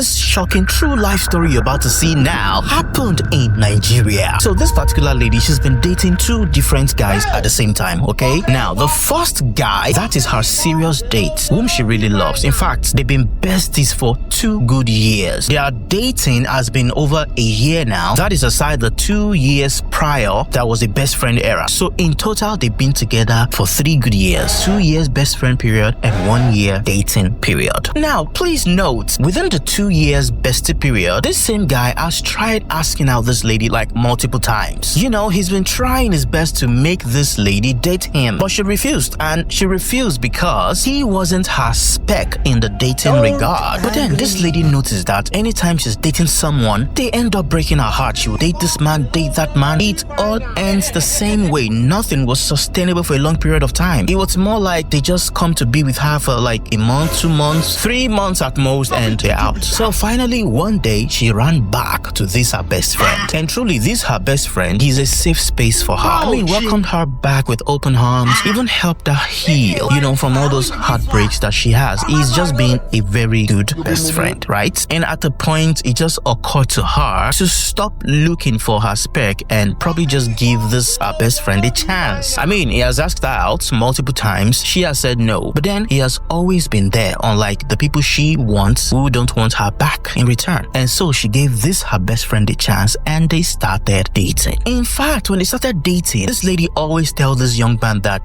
This shocking true life story you're about to see now happened in Nigeria. So this particular lady, she's been dating 2 different guys at the same time, okay? Now, the first guy, that is her serious date, whom she really loves. In fact, they've been besties for 2 good years. Their dating has been over a year now. That is aside the 2 years prior, that was a best friend era. So in total, they've been together for 3 good years. 2 years best friend period and 1 year dating period. Now, please note, within the 2 years bestie period, this same guy has tried asking out this lady like multiple times. You know, he's been trying his best to make this lady date him, but she refused. And she refused because he wasn't her spec in the dating regard. But then this lady noticed that anytime she's dating someone, they end up breaking her heart. She will date this man, date that man. It all ends the same way. Nothing was sustainable for a long period of time. It was more like they just come to be with her for like a month, 2 months, 3 months at most, and they're out. So finally, one day, she ran back to this her best friend. And truly, this her best friend is a safe space for her. I mean, welcomed her back with open arms, even helped her heal, you know, from all those heartbreaks that she has. He's just been a very good best friend, right? And at the point, it just occurred to her to stop looking for her spec and probably just give this her best friend a chance. I mean, he has asked her out multiple times. She has said no, but then he has always been there, unlike the people she wants who don't want her back in return. And so she gave this her best friend a chance and they started dating. In fact, when they started dating, this lady always tells this young man that,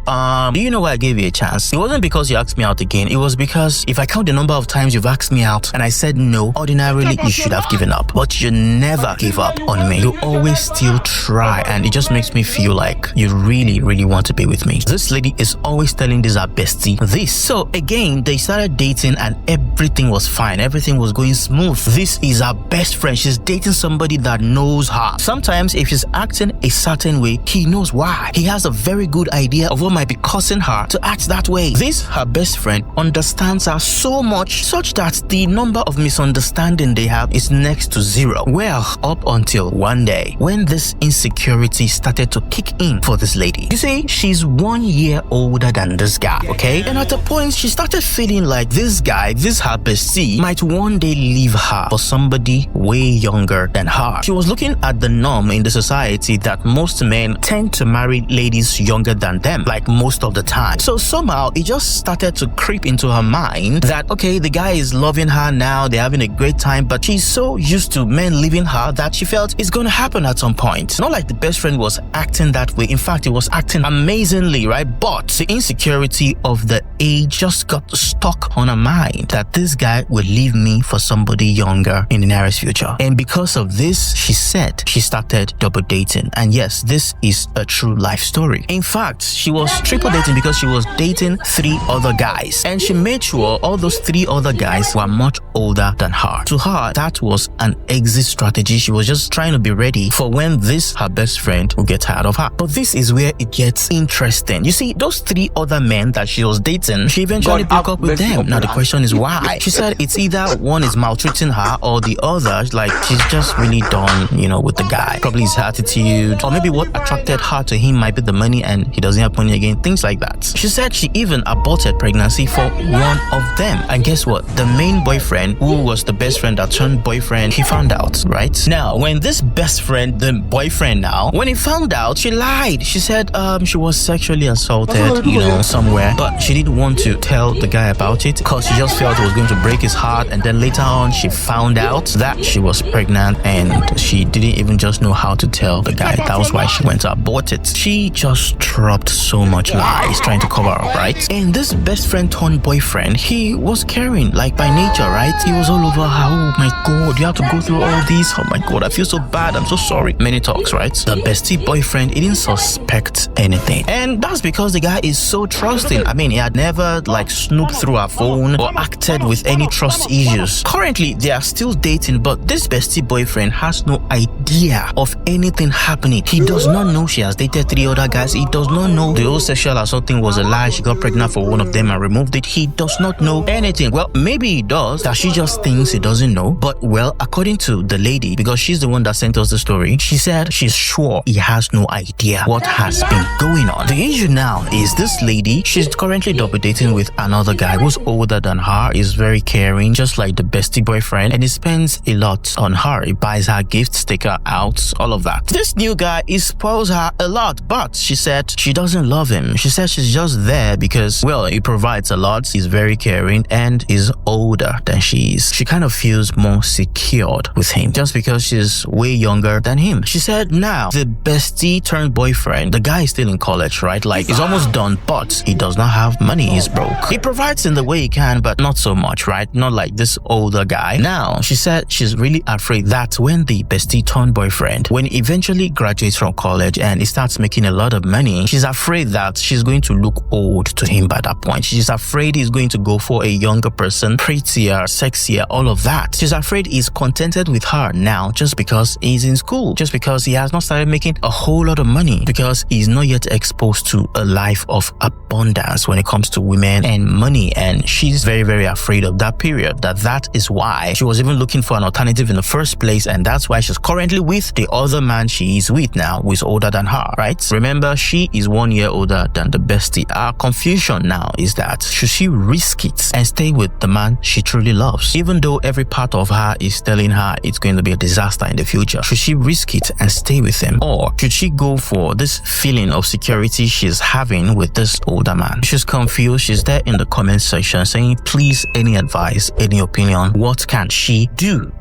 do you know why I gave you a chance? It wasn't because you asked me out again. It was because if I count the number of times you've asked me out and I said no, ordinarily you should have given up. But you never gave up on me. You always still try, and it just makes me feel like you really, really want to be with me. This lady is always telling this her bestie this. So again, they started dating and everything was fine. Everything was going smooth. This is her best friend. She's dating somebody that knows her. Sometimes if she's acting a certain way, he knows why. He has a very good idea of what might be causing her to act that way. This, her best friend, understands her so much such that the number of misunderstanding they have is next to 0. Well, up until one day when this insecurity started to kick in for this lady. You see, she's 1 year older than this guy, okay? And at a point, she started feeling like this guy, this her bestie, might one day leave her for somebody way younger than her. She was looking at the norm in the society that most men tend to marry ladies younger than them, like most of the time. So somehow it just started to creep into her mind that, okay, the guy is loving her now, they're having a great time, but she's so used to men leaving her that she felt it's going to happen at some point. Not like the best friend was acting that way. In fact, it was acting amazingly, right? But the insecurity of the age just got stuck on her mind that this guy will leave me for somebody younger in the nearest future. And because of this, she said she started double dating. And yes, this is a true life story. In fact, she was triple dating because she was dating 3 other guys. And she made sure all those 3 other guys were much older than her. To her, that was an exit strategy. She was just trying to be ready for when this, her best friend, will get tired of her. But this is where it gets interesting. You see, those 3 other men that she was dating, she eventually broke up with them. Now the question is why? She said it's either one is maltreating her or the other, like she's just really done, you know, with the guy. Probably his attitude, or maybe what attracted her to him might be the money and he doesn't have money again, things like that. She said she even aborted pregnancy for one of them. And guess what? The main boyfriend, who was the best friend that turned boyfriend, he found out, right? Now, when this best friend, the boyfriend now, when he found out, she lied. She said she was sexually assaulted, you know, somewhere, but she didn't want to tell the guy about it because she just felt it was going to break his heart. And then later on, she found out that she was pregnant and she didn't even just know how to tell the guy. That was why she went to abort it. She just dropped so much lies trying to cover up, right? And this best friend turned boyfriend, he was caring, like by nature, right? He was all over her. Oh my God, you have to go through all this. Oh my God, I feel so bad. I'm so sorry. Many talks, right? The bestie boyfriend, he didn't suspect anything. And that's because the guy is so trusting. I mean, he had never like snooped through her phone or acted with any trust issues. Currently, they are still dating, but this bestie boyfriend has no idea of anything happening. He does not know she has dated 3 other guys. He does not know the whole sexual assault thing was a lie. She got pregnant for one of them and removed it. He does not know anything. Well, maybe he does, that she just thinks he doesn't know. But well, according to the lady, because she's the one that sent us the story, she said she's sure he has no idea what has been going on. The issue now is this lady, she's currently double dating with another guy who's older than her, is very caring, just like the bestie bestie boyfriend, and he spends a lot on her. He buys her gifts, take her out, all of that. This new guy, he spoils her a lot, but she said she doesn't love him. She said she's just there because, well, he provides a lot, he's very caring, and is older than she is. She kind of feels more secured with him just because she's way younger than him. She said now the bestie turned boyfriend, the guy is still in college, right? Like, he's almost done, but he does not have money. He's broke. He provides in the way he can, but not so much, right? Not like this older guy. Now, she said she's really afraid that when the bestie turned boyfriend, when he eventually graduates from college and he starts making a lot of money, she's afraid that she's going to look old to him by that point. She's afraid he's going to go for a younger person, prettier, sexier, all of that. She's afraid he's contented with her now just because he's in school, just because he has not started making a whole lot of money, because he's not yet exposed to a life of abundance when it comes to women and money. And she's very, very afraid of that period. That is why she was even looking for an alternative in the first place, and that's why she's currently with the other man she is with now, who is older than her, right? Remember, she is 1 year older than the bestie. Our confusion now is that should she risk it and stay with the man she truly loves, even though every part of her is telling her it's going to be a disaster in the future? Should she risk it and stay with him, or should she go for this feeling of security she's having with this older man? She's confused. She's there in the comment section saying, please, any advice, any opinion, what can she do?